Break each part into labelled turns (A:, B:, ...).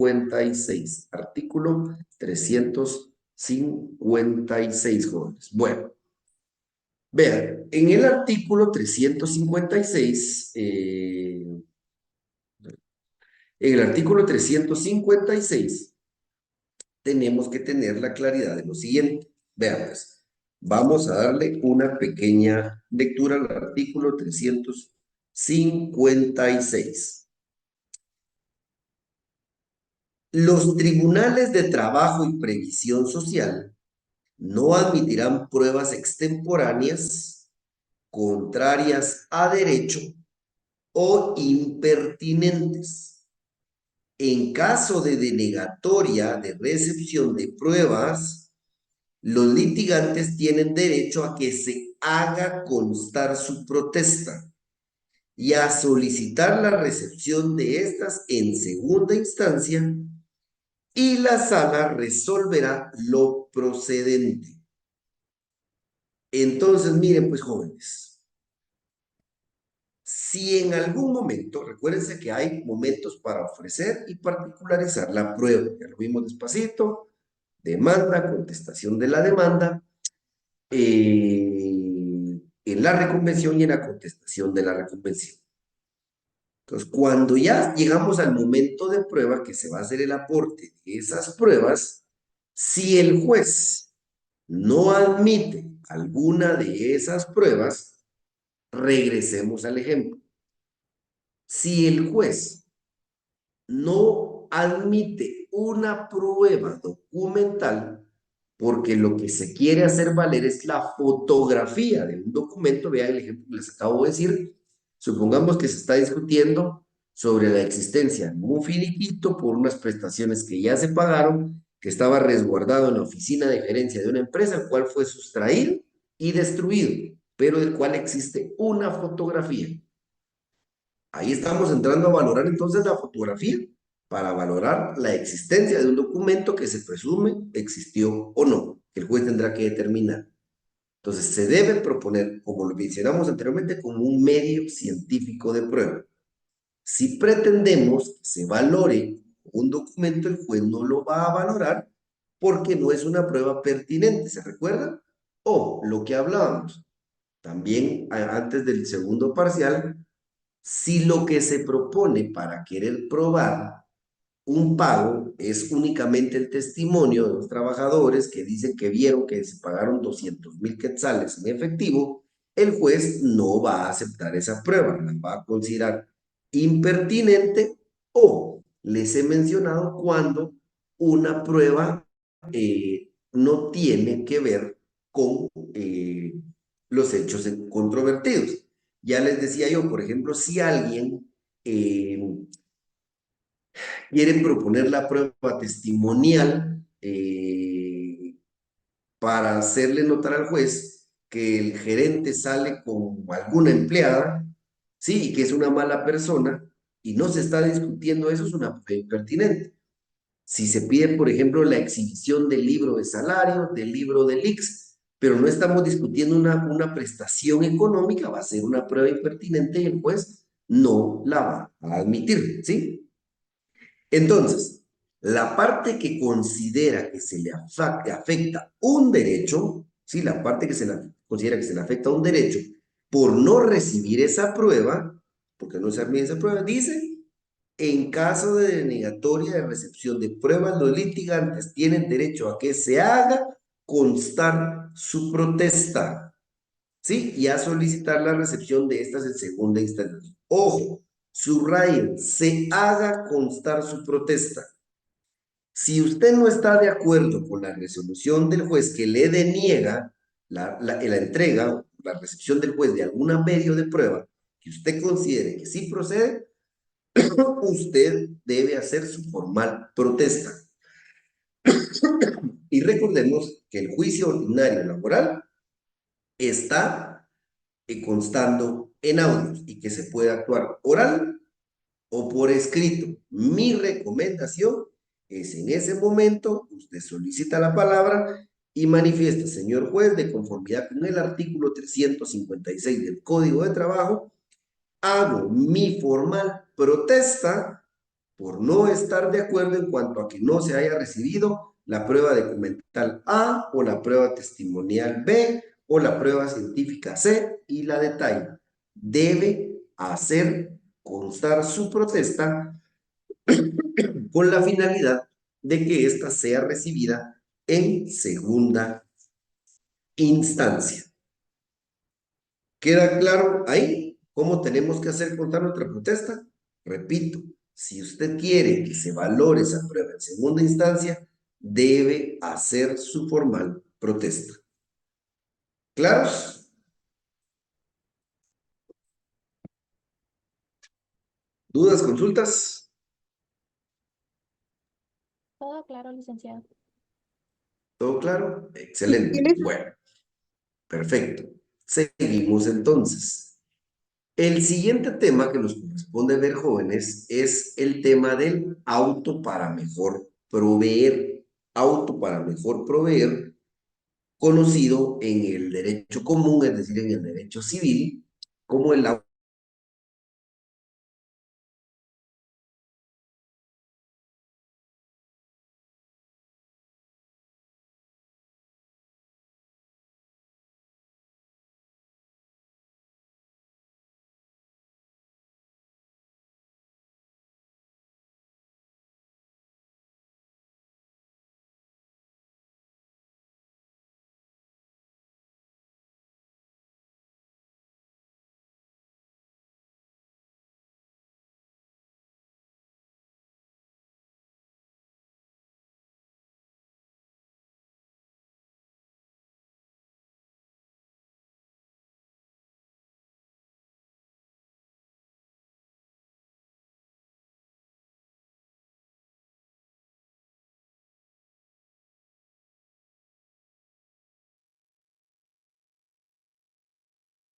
A: 356. Artículo 356, jóvenes. Bueno, vean, en el artículo 356, en el artículo 356 tenemos que tener la claridad de lo siguiente. Vean, pues, vamos a darle una pequeña lectura al artículo 356. Los tribunales de trabajo y previsión social no admitirán pruebas extemporáneas, contrarias a derecho o impertinentes. En caso de denegatoria de recepción de pruebas, los litigantes tienen derecho a que se haga constar su protesta y a solicitar la recepción de estas en segunda instancia, y la sala resolverá lo procedente. Entonces, miren, pues, jóvenes, si en algún momento, recuérdense que hay momentos para ofrecer y particularizar la prueba, ya lo vimos despacito: demanda, contestación de la demanda, en la reconvención y en la contestación de la reconvención. Entonces, cuando ya llegamos al momento de prueba, que se va a hacer el aporte de esas pruebas, si el juez no admite alguna de esas pruebas, regresemos al ejemplo. Si el juez no admite una prueba documental, porque lo que se quiere hacer valer es la fotografía de un documento, vean el ejemplo que les acabo de decir. Supongamos que se está discutiendo sobre la existencia de un finiquito por unas prestaciones que ya se pagaron, que estaba resguardado en la oficina de gerencia de una empresa, el cual fue sustraído y destruido, pero del cual existe una fotografía. Ahí estamos entrando a valorar entonces la fotografía para valorar la existencia de un documento que se presume existió o no, que el juez tendrá que determinar. Entonces, se debe proponer, como lo mencionamos anteriormente, como un medio científico de prueba. Si pretendemos que se valore un documento, el juez no lo va a valorar porque no es una prueba pertinente, ¿se recuerda? O lo que hablábamos también antes del segundo parcial: si lo que se propone para querer probar un pago es únicamente el testimonio de los trabajadores que dicen que vieron que se pagaron 200,000 quetzales en efectivo, el juez no va a aceptar esa prueba, la va a considerar impertinente, o les he mencionado cuando una prueba no tiene que ver con los hechos controvertidos. Ya les decía yo, por ejemplo, si alguien quiere proponer la prueba testimonial para hacerle notar al juez que el gerente sale con alguna empleada, sí, y que es una mala persona, y no se está discutiendo eso, es una prueba impertinente. Si se pide, por ejemplo, la exhibición del libro de salario, del libro del IX, pero no estamos discutiendo una prestación económica, va a ser una prueba impertinente y el juez no la va a admitir, ¿sí? Entonces, la parte que considera que se le afecta un derecho, ¿sí? La parte que considera que se le afecta un derecho por no recibir esa prueba, porque no se admite esa prueba, dice: en caso de denegatoria de recepción de pruebas, los litigantes tienen derecho a que se haga constar su protesta, ¿sí? Y a solicitar la recepción de estas en segunda instancia. Ojo, subrayen: se haga constar su protesta. Si usted no está de acuerdo con la resolución del juez que le deniega la entrega, la recepción del juez de algún medio de prueba que usted considere que sí procede, usted debe hacer su formal protesta. Y recordemos que el juicio ordinario laboral está constando en audios y que se puede actuar oral o por escrito. Mi recomendación es: en ese momento usted solicita la palabra y manifiesta: señor juez, de conformidad con el artículo 356 del Código de Trabajo, hago mi formal protesta por no estar de acuerdo en cuanto a que no se haya recibido la prueba documental A o la prueba testimonial B o la prueba científica C y la detalle. Debe hacer constar su protesta con la finalidad de que ésta sea recibida en segunda instancia. ¿Queda claro ahí cómo tenemos que hacer contar nuestra protesta? Repito, si usted quiere que se valore esa prueba en segunda instancia, debe hacer su formal protesta. ¿Claros? ¿Dudas, consultas?
B: Todo claro, licenciado.
A: ¿Todo claro? Excelente. Bueno, perfecto. Seguimos entonces. El siguiente tema que nos corresponde ver, jóvenes, es el tema del auto para mejor proveer. Auto para mejor proveer, conocido en el derecho común, es decir, en el derecho civil, como el auto.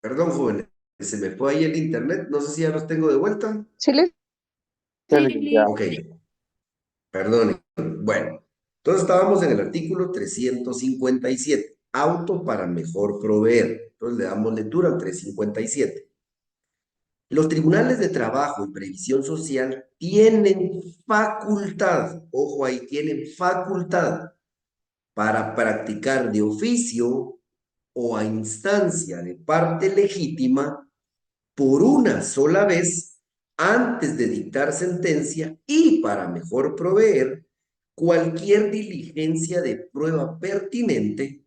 A: Perdón, jóvenes, se me fue ahí el internet, no sé si ya los tengo de vuelta.
C: Sí,
B: Sí,
A: Ok, perdón. Bueno, entonces estábamos en el artículo 357, auto para mejor proveer. Entonces le damos lectura al 357. Los tribunales de trabajo y previsión social tienen facultad, ojo ahí, tienen facultad para practicar de oficio o a instancia de parte legítima por una sola vez antes de dictar sentencia y para mejor proveer cualquier diligencia de prueba pertinente,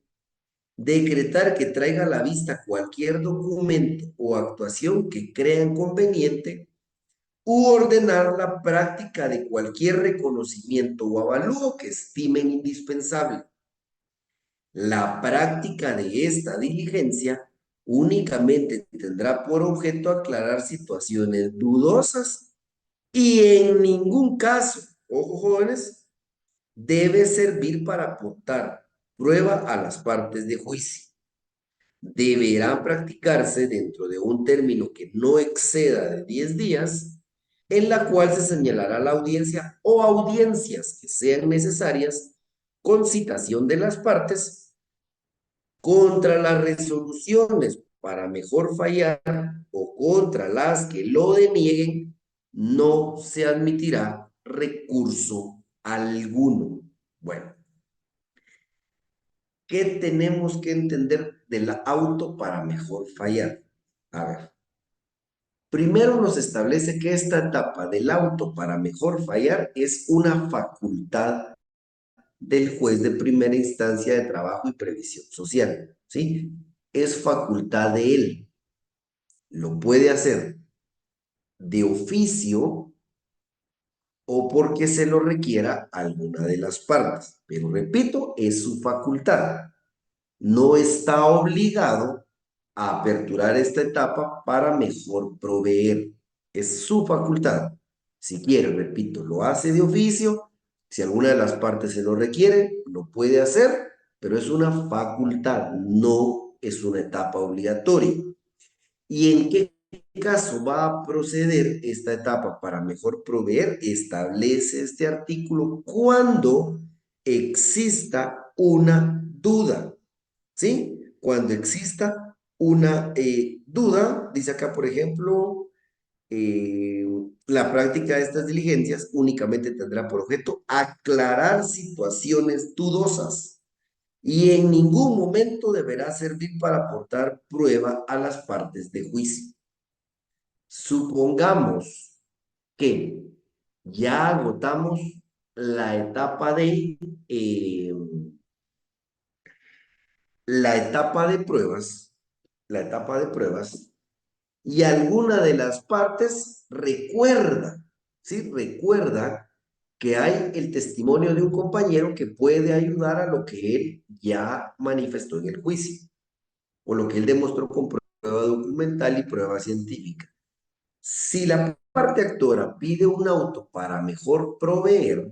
A: decretar que traiga a la vista cualquier documento o actuación que crean conveniente u ordenar la práctica de cualquier reconocimiento o avalúo que estimen indispensable. La práctica de esta diligencia únicamente tendrá por objeto aclarar situaciones dudosas y en ningún caso, ojo jóvenes, debe servir para aportar prueba a las partes de juicio. Deberá practicarse dentro de un término que no exceda de 10 días, en la cual se señalará la audiencia o audiencias que sean necesarias con citación de las partes contra las resoluciones para mejor fallar o contra las que lo denieguen, no se admitirá recurso alguno. Bueno, ¿qué tenemos que entender del auto para mejor fallar? A ver, primero nos establece que esta etapa del auto para mejor fallar es una facultad del juez de primera instancia de trabajo y previsión social, ¿sí? Es facultad de él. Lo puede hacer de oficio o porque se lo requiera alguna de las partes. Pero repito, es su facultad. No está obligado a aperturar esta etapa para mejor proveer. Es su facultad. Si quiere, repito, lo hace de oficio. Si alguna de las partes se lo requiere, lo puede hacer, pero es una facultad, no es una etapa obligatoria. ¿Y en qué caso va a proceder esta etapa para mejor proveer? Establece este artículo cuando exista una duda, ¿sí? Cuando exista una duda, dice acá, por ejemplo, la práctica de estas diligencias únicamente tendrá por objeto aclarar situaciones dudosas y en ningún momento deberá servir para aportar prueba a las partes de juicio. Supongamos que ya agotamos la etapa de la etapa de pruebas, la etapa de pruebas, y alguna de las partes recuerda, ¿sí? Recuerda que hay el testimonio de un compañero que puede ayudar a lo que él ya manifestó en el juicio, o lo que él demostró con prueba documental y prueba científica. Si la parte actora pide un auto para mejor proveer,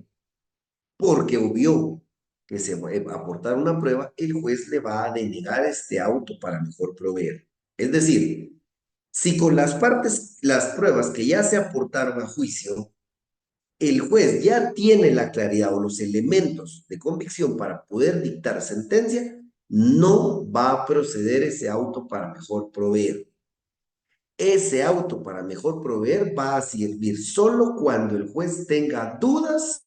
A: porque obvió que se va a aportar una prueba, el juez le va a denegar este auto para mejor proveer. Es decir, si con las partes, las pruebas que ya se aportaron a juicio, el juez ya tiene la claridad o los elementos de convicción para poder dictar sentencia, no va a proceder ese auto para mejor proveer. Ese auto para mejor proveer va a servir solo cuando el juez tenga dudas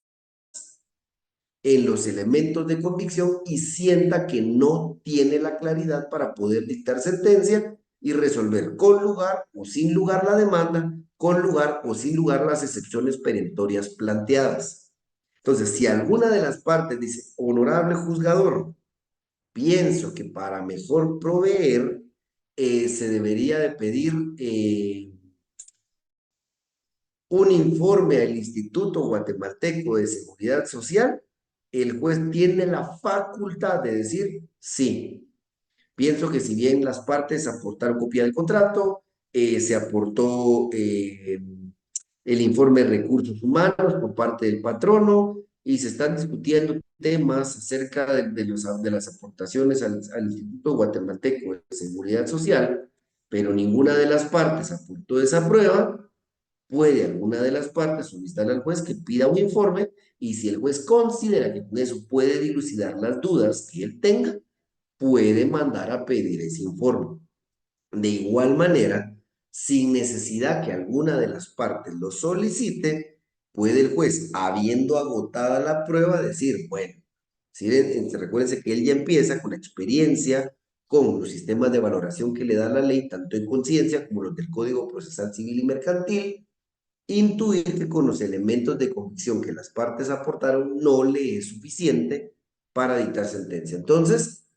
A: en los elementos de convicción y sienta que no tiene la claridad para poder dictar sentencia y resolver con lugar o sin lugar la demanda, con lugar o sin lugar las excepciones perentorias planteadas. Entonces, si alguna de las partes dice, honorable juzgador, pienso que para mejor proveer se debería de pedir un informe al Instituto Guatemalteco de Seguridad Social, el juez tiene la facultad de decir sí. Pienso que si bien las partes aportaron copia del contrato, se aportó el informe de recursos humanos por parte del patrono y se están discutiendo temas acerca de las aportaciones al Instituto Guatemalteco de Seguridad Social, pero ninguna de las partes aportó esa prueba, puede alguna de las partes solicitar al juez que pida un informe y si el juez considera que con eso puede dilucidar las dudas que él tenga, puede mandar a pedir ese informe. De igual manera, sin necesidad que alguna de las partes lo solicite, puede el juez, habiendo agotada la prueba, decir, bueno, si recuérdense que él ya empieza con la experiencia, con los sistemas de valoración que le da la ley, tanto en conciencia como los del Código Procesal Civil y Mercantil, intuir que con los elementos de convicción que las partes aportaron no le es suficiente para dictar sentencia. Entonces,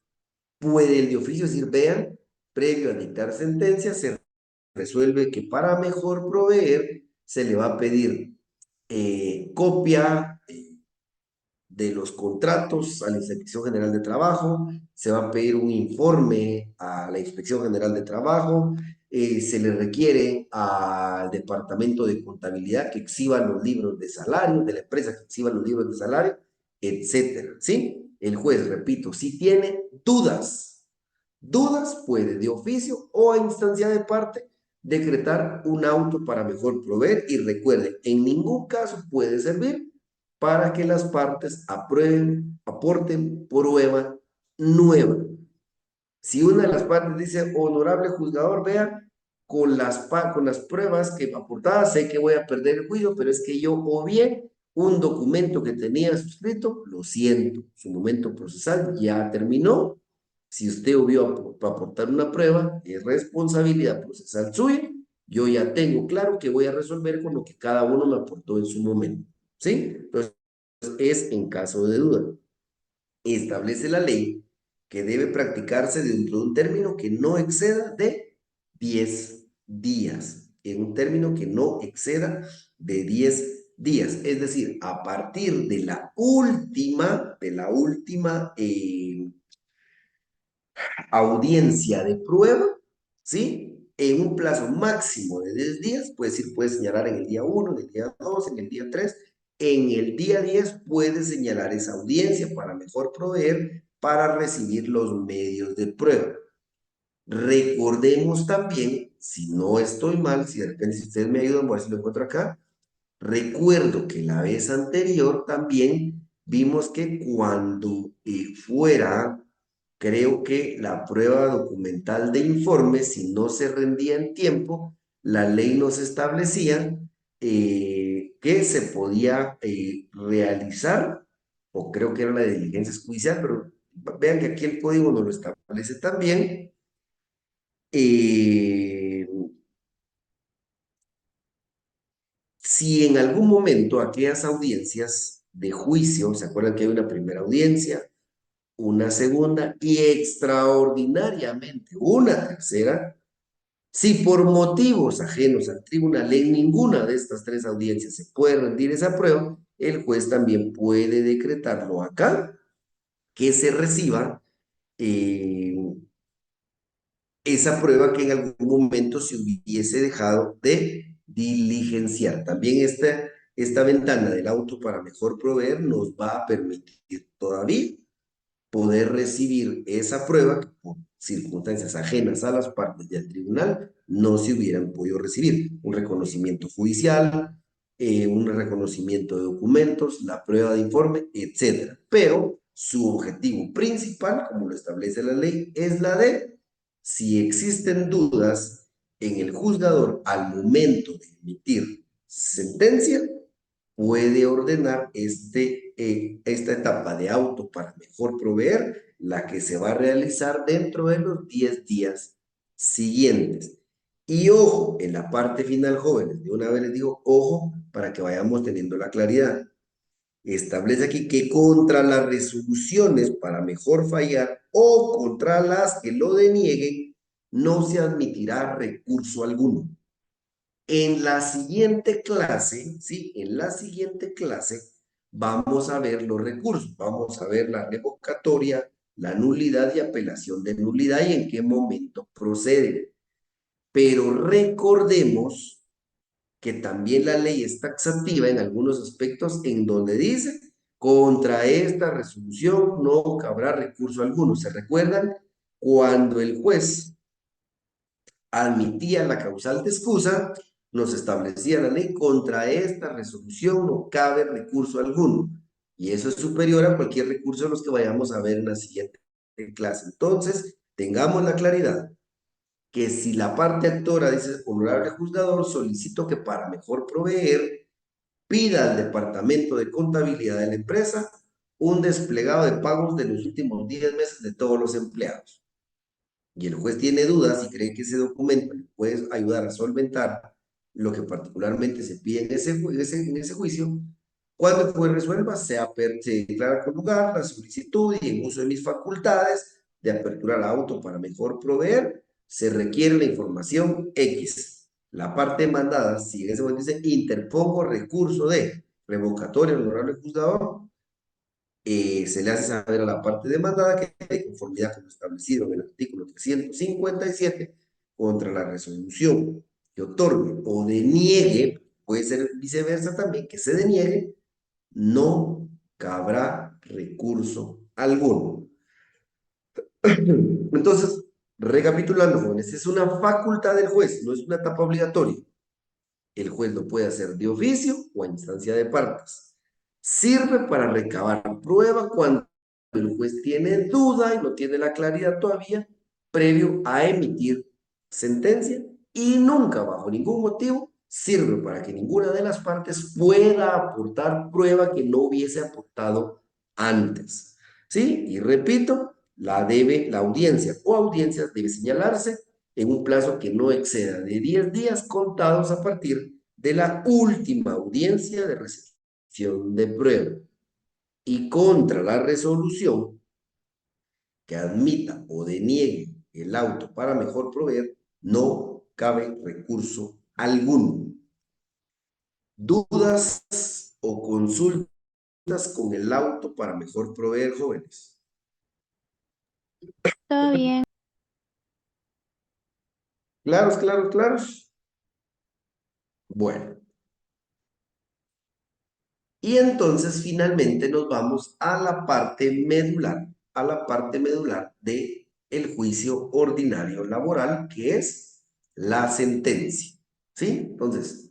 A: puede el de oficio decir, vean, previo a dictar sentencia, se resuelve que para mejor proveer se le va a pedir copia de los contratos a la Inspección General de Trabajo, se va a pedir un informe a la Inspección General de Trabajo, se le requiere al Departamento de Contabilidad que exhiba los libros de salario, de la empresa que exhiba los libros de salario, etcétera, ¿sí? El juez, repito, si tiene dudas puede de oficio o a instancia de parte decretar un auto para mejor proveer y recuerden, en ningún caso puede servir para que las partes aprueben, aporten prueba nueva. Si una de las partes dice, honorable juzgador, vea, con las pruebas que aportadas, sé que voy a perder el juicio, pero es que yo obvié un documento que tenía suscrito, lo siento, su momento procesal ya terminó. Si usted obvió aportar una prueba, es responsabilidad procesal suya. Yo ya tengo claro que voy a resolver con lo que cada uno me aportó en su momento. ¿Sí? Entonces, es en caso de duda. Establece la ley que debe practicarse dentro de un término que no exceda de 10 días, en un término que no exceda de 10 días, es decir, a partir de la última audiencia de prueba, ¿sí? En un plazo máximo de 10 días, puede señalar en el día 1, en el día 2, en el día 3, en el día 10 puede señalar esa audiencia para mejor proveer, para recibir los medios de prueba. Recordemos también, si no estoy mal, si de repente si ustedes me ayudan, voy a ver si lo encuentro acá, recuerdo que la vez anterior también vimos que cuando fuera, creo que la prueba documental de informe, si no se rendía en tiempo, la ley nos establecía que se podía realizar, o creo que era la de diligencia judicial, pero vean que aquí el código nos lo establece también. eh, si en algún momento aquellas audiencias de juicio, ¿se acuerdan que hay una primera audiencia, una segunda y extraordinariamente una tercera? Si por motivos ajenos al tribunal en ninguna de estas tres audiencias se puede rendir esa prueba, el juez también puede decretarlo acá, que se reciba eh, esa prueba que en algún momento se hubiese dejado de diligenciar. También esta ventana del auto para mejor proveer nos va a permitir todavía poder recibir esa prueba que por circunstancias ajenas a las partes del tribunal no se hubieran podido recibir. Un reconocimiento judicial, un reconocimiento de documentos, la prueba de informe, etcétera. Pero su objetivo principal, como lo establece la ley, es la de, si existen dudas en el juzgador al momento de emitir sentencia, puede ordenar esta etapa de auto para mejor proveer, la que se va a realizar dentro de los 10 días siguientes. Y ojo, en la parte final, jóvenes, de una vez les digo, ojo, para que vayamos teniendo la claridad. Establece aquí que contra las resoluciones para mejor fallar o contra las que lo denieguen, no se admitirá recurso alguno. En la siguiente clase, ¿sí? En la siguiente clase vamos a ver los recursos, vamos a ver la revocatoria, la nulidad y apelación de nulidad y en qué momento procede. Pero recordemos que también la ley es taxativa en algunos aspectos en donde dice, contra esta resolución no cabrá recurso alguno. ¿Se recuerdan? Cuando el juez admitía la causal de excusa, nos establecía la ley, contra esta resolución no cabe recurso alguno. Y eso es superior a cualquier recurso de los que vayamos a ver en la siguiente clase. Entonces, tengamos la claridad que si la parte actora dice, honorable juzgador, solicito que para mejor proveer, pida al departamento de contabilidad de la empresa un desplegado de pagos de los últimos 10 meses de todos los empleados y el juez tiene dudas y cree que ese documento le puede ayudar a solventar lo que particularmente se pide en ese juicio, cuando el juez resuelva, se declara con lugar la solicitud y en uso de mis facultades de apertura al auto para mejor proveer, se requiere la información X. La parte demandada, si en ese momento dice interpongo recurso de revocatoria al honorable juzgador, se le hace saber a la parte demandada que de conformidad con lo establecido en el artículo 357 contra la resolución que otorgue o deniegue, puede ser viceversa también, que se deniegue, no cabrá recurso alguno. Entonces, recapitulando, jóvenes, es una facultad del juez, no es una etapa obligatoria. El juez lo puede hacer de oficio o a instancia de partes. Sirve para recabar prueba cuando el juez tiene duda y no tiene la claridad todavía previo a emitir sentencia y nunca bajo ningún motivo sirve para que ninguna de las partes pueda aportar prueba que no hubiese aportado antes. ¿Sí? Y repito, la audiencia o audiencias debe señalarse en un plazo que no exceda de 10 días contados a partir de la última audiencia de recepción de prueba y contra la resolución que admita o deniegue el auto para mejor proveer, no cabe recurso alguno. ¿Dudas o consultas con el auto para mejor proveer, jóvenes?
B: Todo bien.
A: ¿Claros, claros, claros? Bueno, y entonces finalmente nos vamos a la parte medular de el juicio ordinario laboral, que es la sentencia. ¿Sí? Entonces,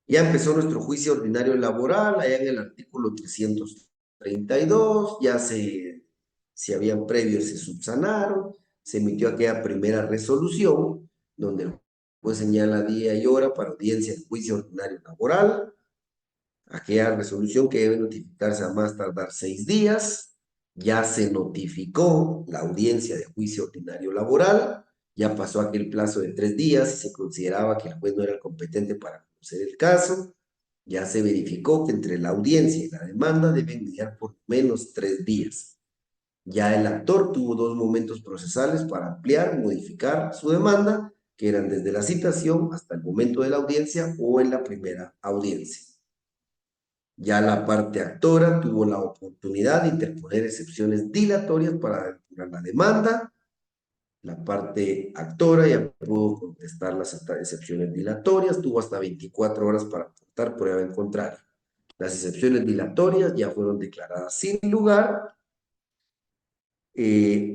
A: ya empezó nuestro juicio ordinario laboral, allá en el artículo 332, ya si habían previos se subsanaron, se emitió aquella primera resolución, donde el Después señala día y hora para audiencia de juicio ordinario laboral. Aquella resolución que debe notificarse a más tardar 6 días. Ya se notificó la audiencia de juicio ordinario laboral. Ya pasó aquel plazo de 3 días y se consideraba que el juez no era competente para conocer el caso. Ya se verificó que entre la audiencia y la demanda deben mediar por menos 3 días. Ya el actor tuvo 2 momentos procesales para ampliar, modificar su demanda, que eran desde la citación hasta el momento de la audiencia o en la primera audiencia. Ya la parte actora tuvo la oportunidad de interponer excepciones dilatorias para depurar la demanda. La parte actora ya pudo contestar las excepciones dilatorias, tuvo hasta 24 horas para aportar prueba en contrario. Las excepciones dilatorias ya fueron declaradas sin lugar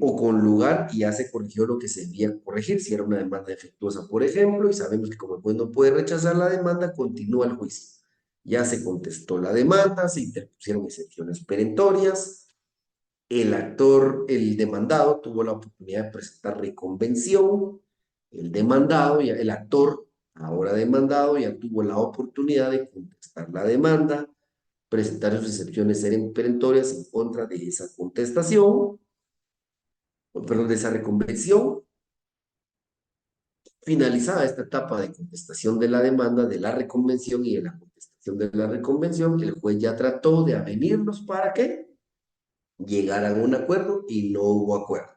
A: o con lugar y ya se corrigió lo que se debía corregir. Si era una demanda defectuosa, por ejemplo, y sabemos que como el juez no puede rechazar la demanda, continúa el juicio. Ya se contestó la demanda, se interpusieron excepciones perentorias, el demandado tuvo la oportunidad de presentar reconvención, el actor, ahora demandado, ya tuvo la oportunidad de contestar la demanda, presentar sus excepciones perentorias en contra de esa contestación, perdón, de esa reconvención. Finalizada esta etapa de contestación de la demanda, de la reconvención y de la contestación de la reconvención, el juez ya trató de avenirlos para que llegaran a un acuerdo y no hubo acuerdo.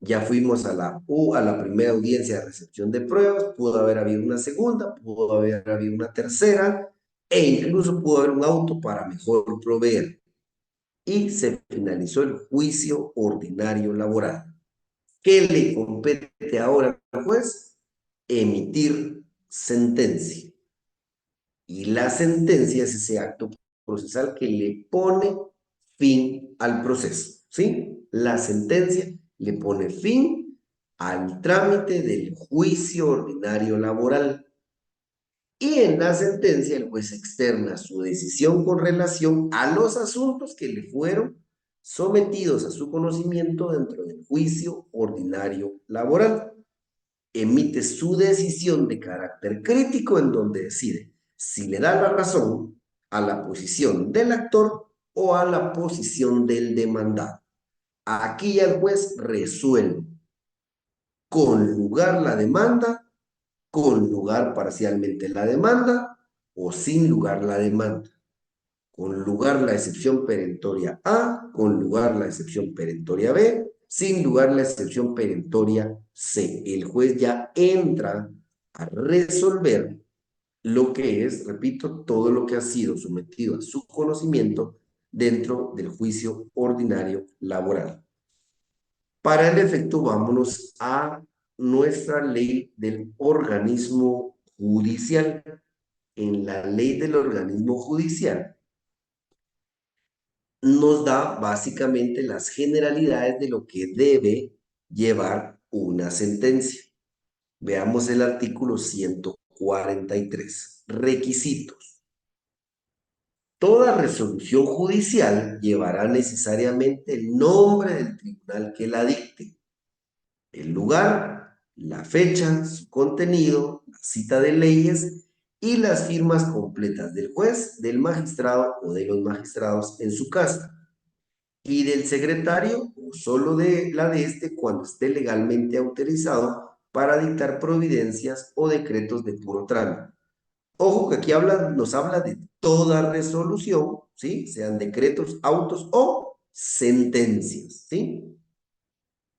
A: Ya fuimos a la primera audiencia de recepción de pruebas, pudo haber habido una segunda, pudo haber habido una tercera, e incluso pudo haber un auto para mejor proveer. Y se finalizó el juicio ordinario laboral. ¿Qué le compete ahora al juez? Emitir sentencia. Y la sentencia es ese acto procesal que le pone fin al proceso, ¿sí? La sentencia le pone fin al trámite del juicio ordinario laboral. Y en la sentencia el juez externa su decisión con relación a los asuntos que le fueron sometidos a su conocimiento dentro del juicio ordinario laboral. Emite su decisión de carácter crítico en donde decide si le da la razón a la posición del actor o a la posición del demandado. Aquí ya el juez resuelve con lugar la demanda, con lugar parcialmente la demanda o sin lugar la demanda. Con lugar la excepción perentoria A, con lugar la excepción perentoria B, sin lugar la excepción perentoria C. El juez ya entra a resolver lo que es, repito, todo lo que ha sido sometido a su conocimiento dentro del juicio ordinario laboral. Para el efecto, vámonos a nuestra ley del organismo judicial. En la ley del organismo judicial nos da básicamente las generalidades de lo que debe llevar una sentencia. Veamos el artículo 143. Requisitos. Toda resolución judicial llevará necesariamente el nombre del tribunal que la dicte, el lugar, la fecha, su contenido, la cita de leyes y las firmas completas del juez, del magistrado o de los magistrados en su casa y del secretario o solo de la de este cuando esté legalmente autorizado para dictar providencias o decretos de puro trámite. Ojo que aquí nos habla de toda resolución, ¿sí? Sean decretos, autos o sentencias, ¿sí?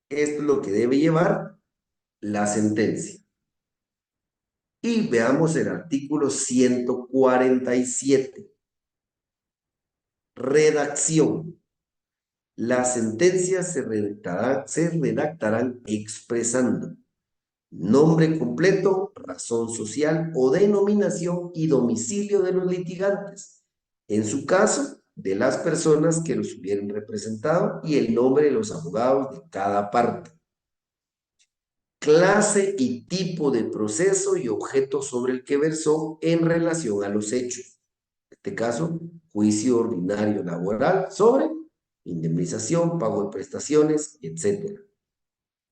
A: Esto es lo que debe llevar la sentencia. Y veamos el artículo 147. Redacción. Las sentencias se redactarán expresando nombre completo, razón social o denominación y domicilio de los litigantes. En su caso, de las personas que los hubieran representado y el nombre de los abogados de cada parte. Clase y tipo de proceso y objeto sobre el que versó en relación a los hechos. En este caso, juicio ordinario laboral sobre indemnización, pago de prestaciones, etc.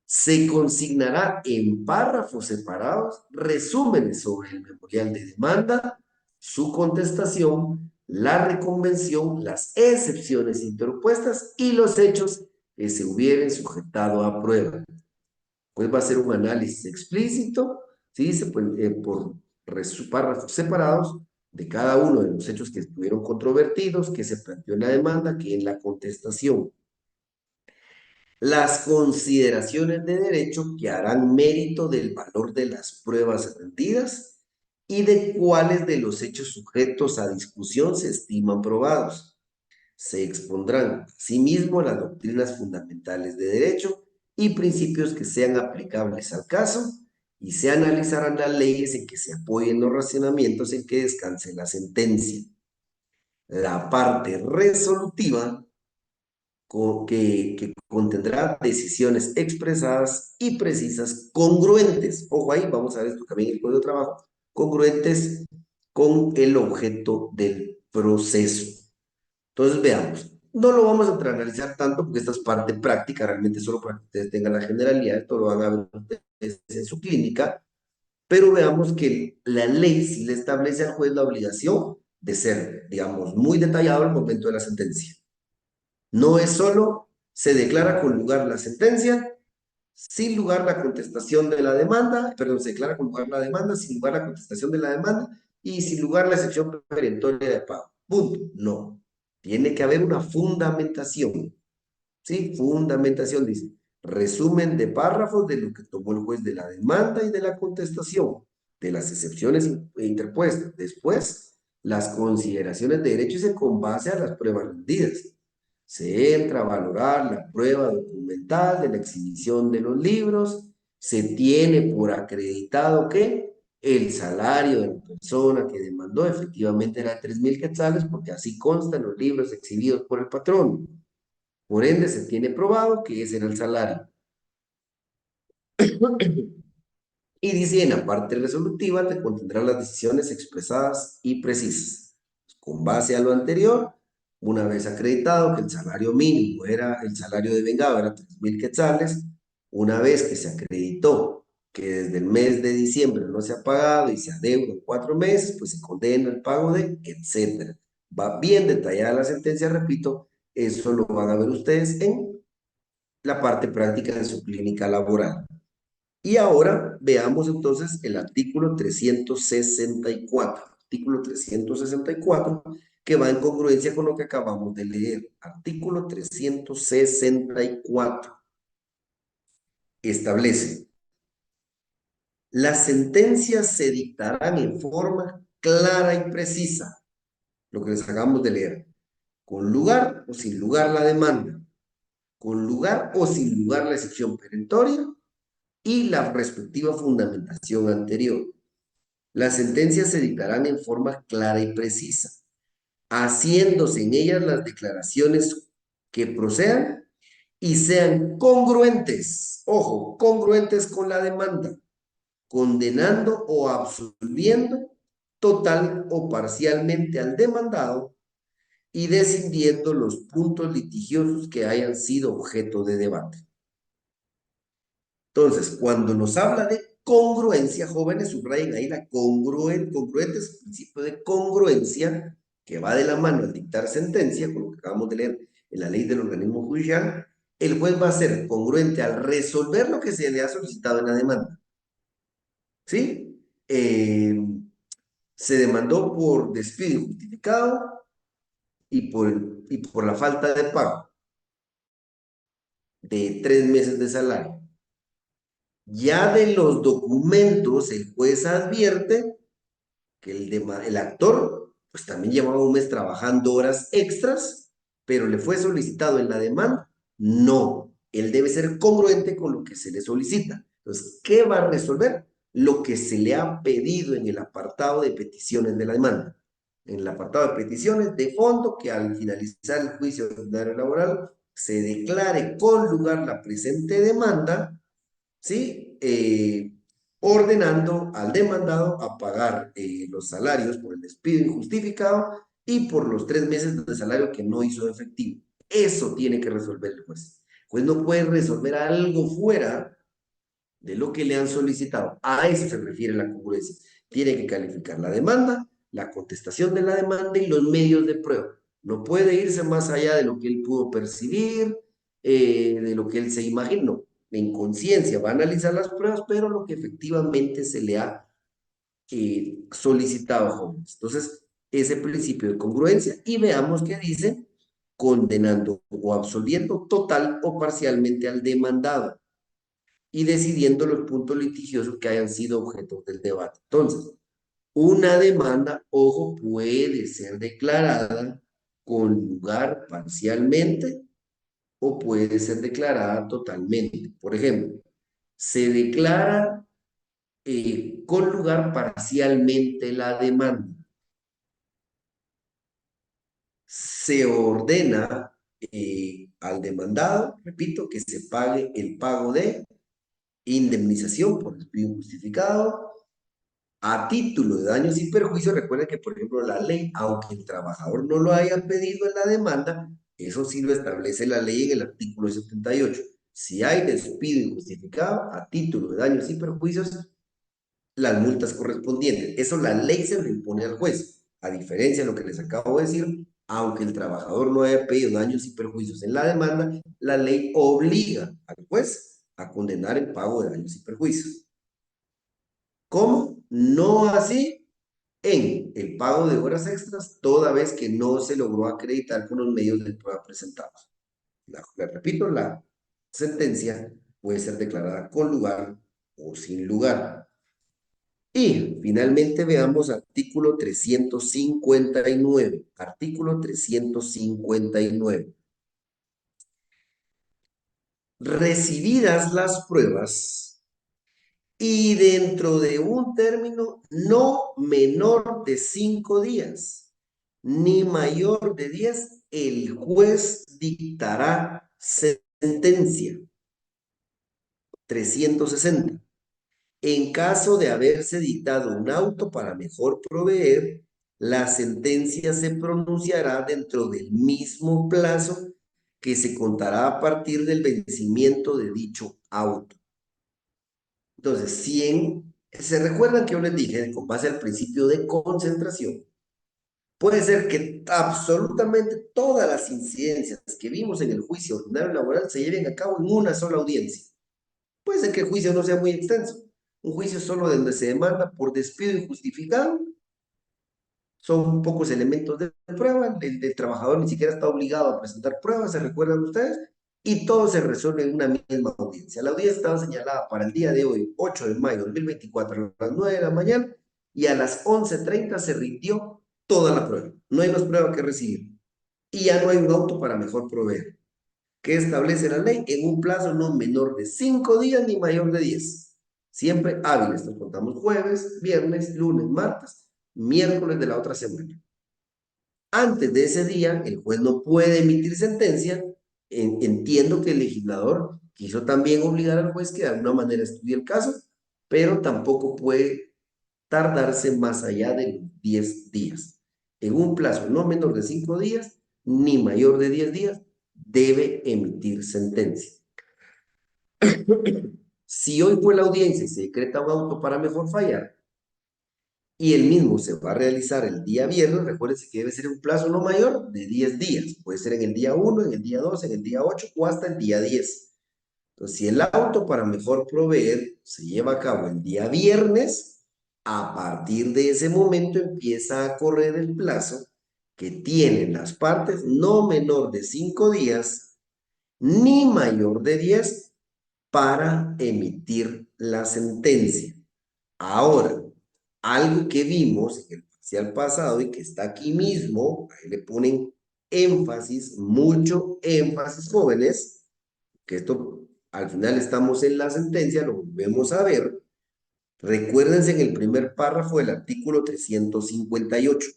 A: Se consignará en párrafos separados resúmenes sobre el memorial de demanda, su contestación, la reconvención, las excepciones interpuestas y los hechos que se hubieran sujetado a prueba. Pues va a ser un análisis explícito, ¿sí? Por párrafos separados de cada uno de los hechos que estuvieron controvertidos, que se planteó en la demanda, que en la contestación. Las consideraciones de derecho que harán mérito del valor de las pruebas rendidas y de cuáles de los hechos sujetos a discusión se estiman probados. Se expondrán asimismo las doctrinas fundamentales de derecho y principios que sean aplicables al caso y se analizarán las leyes en que se apoyen los razonamientos en que descanse la sentencia. La parte resolutiva que contendrá decisiones expresadas y precisas, congruentes. Ojo ahí, vamos a ver esto también en el Código de Trabajo, congruentes con el objeto del proceso. Entonces, veamos. No lo vamos a analizar tanto porque esta es parte práctica, realmente solo para que ustedes tengan la generalidad, esto lo van a ver ustedes en su clínica, pero veamos que la ley sí le establece al juez la obligación de ser, digamos, muy detallado al momento de la sentencia. No es solo se declara con lugar la sentencia, sin lugar la contestación de la demanda, perdón, se declara con lugar la demanda, sin lugar la contestación de la demanda y sin lugar la excepción perentoria de pago. Punto. No. Tiene que haber una fundamentación. ¿Sí? Fundamentación, dice. Resumen de párrafos de lo que tomó el juez de la demanda y de la contestación, de las excepciones interpuestas. Después, las consideraciones de derechos y con base a las pruebas rendidas. Se entra a valorar la prueba documental de la exhibición de los libros, se tiene por acreditado que el salario de la persona que demandó efectivamente era 3.000 quetzales, porque así constan los libros exhibidos por el patrón. Por ende, se tiene probado que ese era el salario. Y dice, en la parte resolutiva te contendrán las decisiones expresadas y precisas. Con base a lo anterior, una vez acreditado que el salario mínimo era, el salario de vengado era 3.000 quetzales, una vez que se acreditó que desde el mes de diciembre no se ha pagado y se adeuda en 4 meses, pues se condena el pago de, etcétera. Va bien detallada la sentencia, repito, eso lo van a ver ustedes en la parte práctica de su clínica laboral. Y ahora veamos entonces el artículo 364. Artículo 364, que va en congruencia con lo que acabamos de leer. Artículo 364 establece: las sentencias se dictarán en forma clara y precisa, lo que les acabamos de leer, con lugar o sin lugar la demanda, con lugar o sin lugar la excepción perentoria y la respectiva fundamentación anterior. Las sentencias se dictarán en forma clara y precisa, haciéndose en ellas las declaraciones que procedan y sean congruentes, ojo, congruentes con la demanda, condenando o absolviendo total o parcialmente al demandado y descindiendo los puntos litigiosos que hayan sido objeto de debate. Entonces, cuando nos habla de congruencia, jóvenes, subrayen ahí la congruente es el principio de congruencia que va de la mano al dictar sentencia, con lo que acabamos de leer en la ley del organismo judicial. El juez va a ser congruente al resolver lo que se le ha solicitado en la demanda. ¿Sí? Se demandó por despido injustificado y por la falta de pago de 3 meses de salario. Ya de los documentos, el juez advierte que el actor, pues también llevaba un mes trabajando horas extras, pero le fue solicitado en la demanda. No, él debe ser congruente con lo que se le solicita. Entonces, ¿qué va a resolver? Lo que se le ha pedido en el apartado de peticiones de la demanda. En el apartado de peticiones de fondo, que al finalizar el juicio ordinario laboral se declare con lugar la presente demanda, ¿sí? Ordenando al demandado a pagar los salarios por el despido injustificado y por los 3 meses de salario que no hizo efectivo. Eso tiene que resolver el juez. juez no puede resolver algo fuera de lo que le han solicitado. A eso se refiere la congruencia. Tiene que calificar la demanda, la contestación de la demanda y los medios de prueba. No puede irse más allá de lo que él pudo percibir, de lo que él se imaginó. En conciencia va a analizar las pruebas, pero lo que efectivamente se le ha solicitado a jóvenes. Entonces, ese principio de congruencia. Y veamos qué dice, condenando o absolviendo total o parcialmente al demandado y decidiendo los puntos litigiosos que hayan sido objeto del debate. Entonces, una demanda, ojo, puede ser declarada con lugar parcialmente o puede ser declarada totalmente. Por ejemplo, se declara con lugar parcialmente la demanda. Se ordena al demandado, repito, que se pague el pago de indemnización por despido injustificado, a título de daños y perjuicios. Recuerden que, por ejemplo, la ley, aunque el trabajador no lo haya pedido en la demanda, eso sí lo establece la ley en el artículo 78. Si hay despido injustificado, a título de daños y perjuicios, las multas correspondientes. Eso la ley se lo impone al juez. A diferencia de lo que les acabo de decir, aunque el trabajador no haya pedido daños y perjuicios en la demanda, la ley obliga al juez a condenar el pago de daños y perjuicios. ¿Cómo? No así en el pago de horas extras, toda vez que no se logró acreditar con los medios de prueba presentados. Repito, la sentencia puede ser declarada con lugar o sin lugar. Y finalmente veamos artículo 359. Artículo 359. Recibidas las pruebas y dentro de un término no menor de 5 días, ni mayor de 10, el juez dictará sentencia. 360. En caso de haberse dictado un auto para mejor proveer, la sentencia se pronunciará dentro del mismo plazo que se contará a partir del vencimiento de dicho auto. Entonces, se recuerdan que yo les dije, con base al principio de concentración, puede ser que absolutamente todas las incidencias que vimos en el juicio ordinario laboral se lleven a cabo en una sola audiencia. Puede ser que el juicio no sea muy extenso. Un juicio solo donde se demanda por despido injustificado. Son pocos elementos de prueba. El trabajador ni siquiera está obligado a presentar pruebas, ¿se recuerdan ustedes? Y todo se resuelve en una misma audiencia. La audiencia estaba señalada para el día de hoy, 8 de mayo de 2024, a las 9 de la mañana, y a las 11:30 se rindió toda la prueba. No hay más prueba que recibir. Y ya no hay un auto para mejor proveer. ¿Qué establece la ley? En un plazo no menor de 5 días ni mayor de 10. Siempre hábiles. Nos contamos jueves, viernes, lunes, martes, miércoles de la otra semana. Antes de ese día, el juez no puede emitir sentencia. Entiendo que el legislador quiso también obligar al juez que de alguna manera estudie el caso, pero tampoco puede tardarse más allá de los 10 días. En un plazo no menor de 5 días, ni mayor de 10 días, debe emitir sentencia. Si hoy fue la audiencia y se decreta un auto para mejor fallar, y el mismo se va a realizar el día viernes, recuérdense que debe ser un plazo no mayor de 10 días. Puede ser en el día 1, en el día 2, en el día 8 o hasta el día 10. Entonces, si el auto para mejor proveer se lleva a cabo el día viernes, a partir de ese momento empieza a correr el plazo que tienen las partes no menor de 5 días ni mayor de 10 para emitir la sentencia. Ahora, algo que vimos en el parcial pasado y que está aquí mismo, ahí le ponen énfasis, mucho énfasis, jóvenes, que esto al final estamos en la sentencia, lo volvemos a ver. Recuérdense en el primer párrafo del artículo 358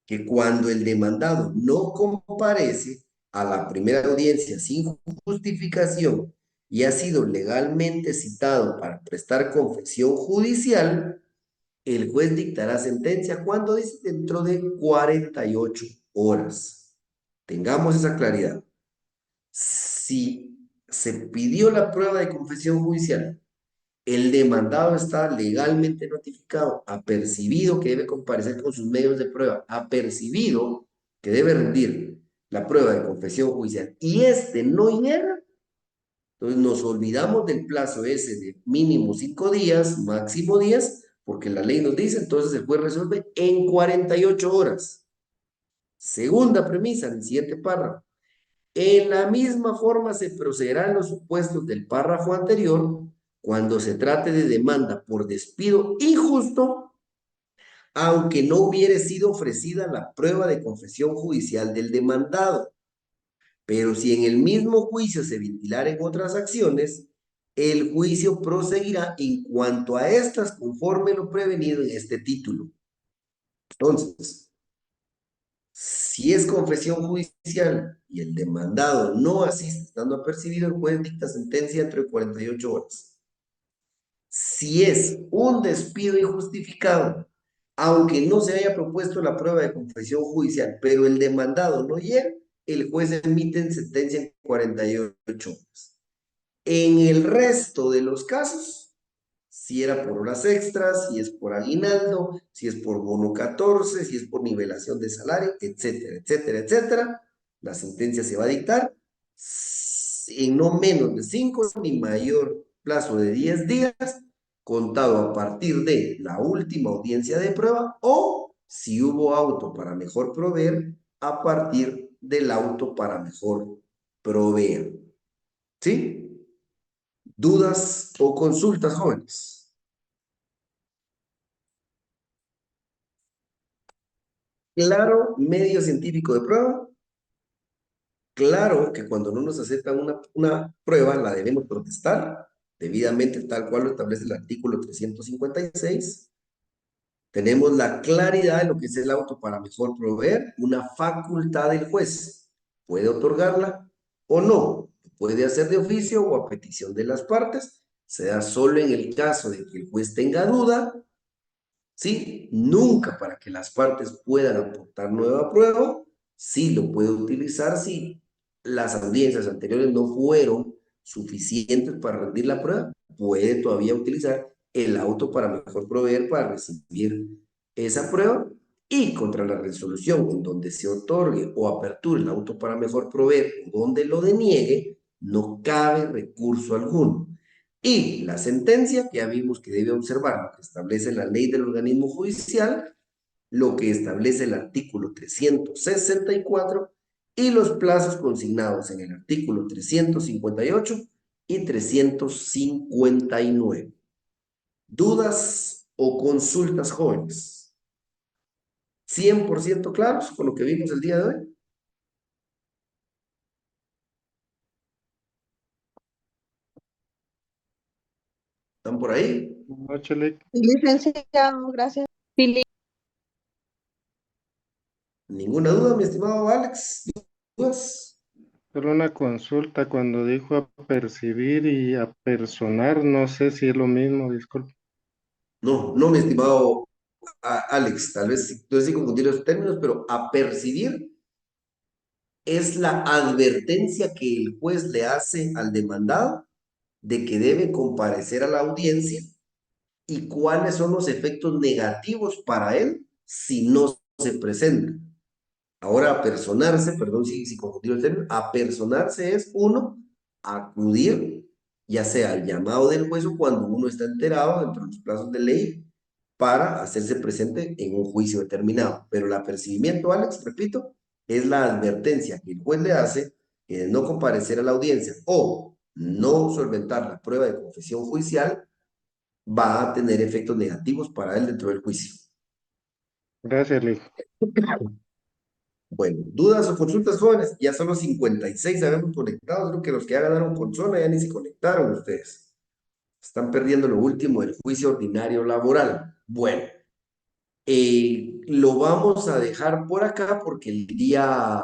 A: que cuando el demandado no comparece a la primera audiencia sin justificación y ha sido legalmente citado para prestar confesión judicial, el juez dictará sentencia cuando dice dentro de 48 horas. Tengamos esa claridad. Si se pidió la prueba de confesión judicial. El demandado está legalmente notificado, apercibido que debe comparecer con sus medios de prueba, apercibido que debe rendir la prueba de confesión judicial y este no llega, entonces nos olvidamos del plazo ese de mínimo 5 días, máximo 10, porque la ley nos dice, entonces el juez resuelve en 48 horas. Segunda premisa, en el siguiente párrafo. En la misma forma se procederá en los supuestos del párrafo anterior cuando se trate de demanda por despido injusto, aunque no hubiere sido ofrecida la prueba de confesión judicial del demandado. Pero si en el mismo juicio se ventilaren otras acciones, el juicio proseguirá en cuanto a estas conforme lo prevenido en este título. Entonces, si es confesión judicial y el demandado no asiste estando apercibido, el juez dicta sentencia entre 48 horas. Si es un despido injustificado, aunque no se haya propuesto la prueba de confesión judicial, pero el demandado no llega, el juez emite sentencia en 48 horas. En el resto de los casos, si era por horas extras, si es por aguinaldo, si es por bono 14, si es por nivelación de salario, etcétera, etcétera, etcétera, la sentencia se va a dictar en no menos de 5 ni mayor plazo de 10 días, contado a partir de la última audiencia de prueba o si hubo auto para mejor proveer, a partir del auto para mejor proveer. ¿Sí? ¿Dudas o consultas, jóvenes? Claro, medio científico de prueba. Claro que cuando no nos aceptan una prueba, la debemos protestar debidamente, tal cual lo establece el artículo 356. Tenemos la claridad de lo que es el auto para mejor proveer, una facultad del juez. Puede otorgarla o no. Puede hacer de oficio o a petición de las partes. Se da solo en el caso de que el juez tenga duda. ¿Sí? Nunca para que las partes puedan aportar nueva prueba, sí lo puede utilizar si las audiencias anteriores no fueron suficientes para rendir la prueba, puede todavía utilizar el auto para mejor proveer para recibir esa prueba y contra la resolución en donde se otorgue o aperture el auto para mejor proveer o donde lo deniegue, no cabe recurso alguno. Y la sentencia, que ya vimos que debe observar lo que establece la ley del organismo judicial, lo que establece el artículo 364 y los plazos consignados en el artículo 358 y 359. ¿Dudas o consultas, jóvenes? ¿100% claros con lo que vimos el día de hoy? ¿Están por ahí?
C: No, Chele,
D: Sí, licenciado, gracias. Sí,
A: ¿Ninguna duda, mi estimado Alex? ¿Dudas?
C: solo una consulta cuando dijo apercibir y apersonar, no sé si es lo mismo, disculpe.
A: No, no, mi estimado Alex, tal vez estoy así confundir los términos, pero apercibir es la advertencia que el juez le hace al demandado de que debe comparecer a la audiencia y cuáles son los efectos negativos para él si no se presenta. Ahora, apersonarse, perdón si confundí el término, apersonarse es uno, acudir, ya sea al llamado del juez o cuando uno está enterado dentro de los plazos de ley para hacerse presente en un juicio determinado. Pero el apercibimiento, Alex, repito, es la advertencia que el juez le hace que de no comparecer a la audiencia o no solventar la prueba de confesión judicial va a tener efectos negativos para él dentro del juicio.
C: Gracias, Lee.
A: Bueno, dudas o consultas, jóvenes, ya son los 56 sabemos conectados, creo que los que ya ganaron consola ya ni se conectaron ustedes. Están perdiendo lo último del juicio ordinario laboral. Bueno, lo vamos a dejar por acá porque el día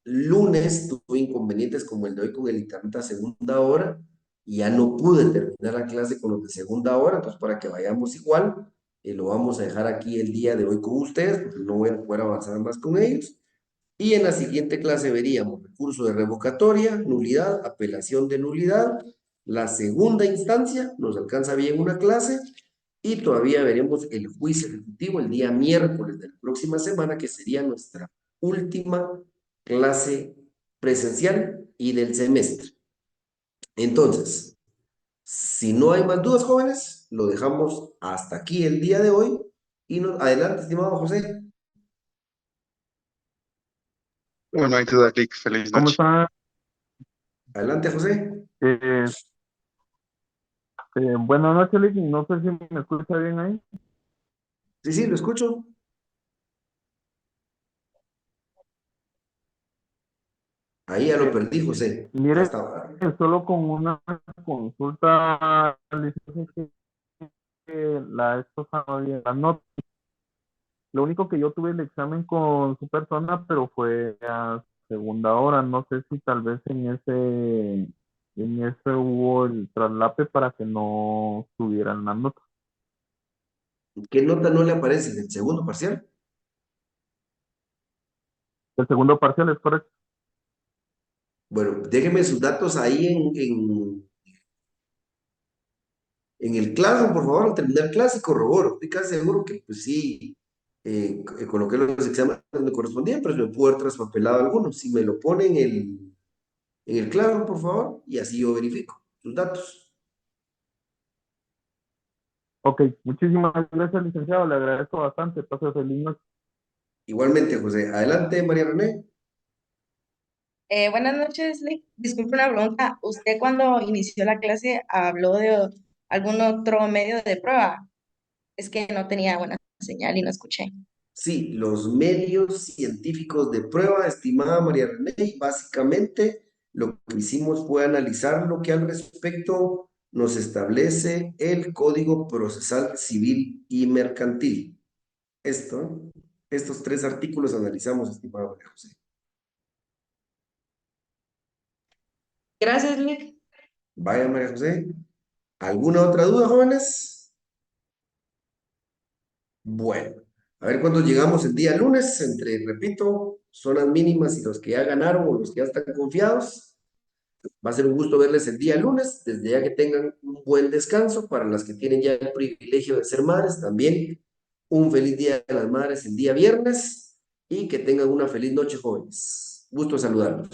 A: lunes tuve inconvenientes como el de hoy con el internet a segunda hora y ya no pude terminar la clase con los de segunda hora, entonces para que vayamos igual, lo vamos a dejar aquí el día de hoy con ustedes porque no voy a poder avanzar más con ellos. Y en la siguiente clase veríamos recurso de revocatoria, nulidad, apelación de nulidad, la segunda instancia, nos alcanza bien una clase, y todavía veremos el juicio ejecutivo el día miércoles de la próxima semana, que sería nuestra última clase presencial y del semestre. Entonces, si no hay más dudas, jóvenes, lo dejamos hasta aquí el día de hoy. Y adelante, estimado José.
E: Bueno, hay duda, Lick. Feliz
F: ¿Cómo
E: noche.
F: está?
A: Adelante, José.
F: Eh, Buenas noches, Lick. No sé si me escucha bien ahí.
A: Sí, sí, lo escucho. Ahí ya lo perdí, José.
F: Mire,
A: Hasta
F: solo con una consulta, licencia, que la esposa no había la nota. Lo único que yo tuve el examen con su persona, pero fue a segunda hora. No sé si tal vez en ese hubo el traslape para que no tuvieran la nota.
A: ¿qué nota no le aparece en el segundo parcial?
F: El segundo parcial es correcto.
A: Bueno, déjeme sus datos ahí en el Classroom, por favor, al terminar clase, corroboro. Estoy casi seguro que, pues sí, coloqué los exámenes que me correspondían, pero se me pudo haber traspapelado algunos. Si me lo pone en el Classroom, por favor, y así yo verifico sus datos.
F: Ok, muchísimas gracias, licenciado. Le agradezco bastante. Pase feliz noche.
A: Igualmente, José. Adelante, María René.
G: Buenas noches, disculpe una pregunta. ¿Usted cuando inició la clase habló de algún otro medio de prueba? Es que no tenía buena señal y no escuché.
A: Sí, los medios científicos de prueba, estimada María René, y básicamente lo que hicimos fue analizar lo que al respecto nos establece el Código Procesal Civil y Mercantil. Estos tres artículos analizamos, estimada María José.
G: Gracias, Lick.
A: Vaya, María José. ¿Alguna otra duda, jóvenes? Bueno, a ver cuándo llegamos el día lunes, entre, repito, zonas mínimas y los que ya ganaron o los que ya están confiados. Va a ser un gusto verles el día lunes, desde ya que tengan un buen descanso. Para las que tienen ya el privilegio de ser madres, también un feliz día de las madres el día viernes y que tengan una feliz noche, jóvenes. Gusto saludarlos.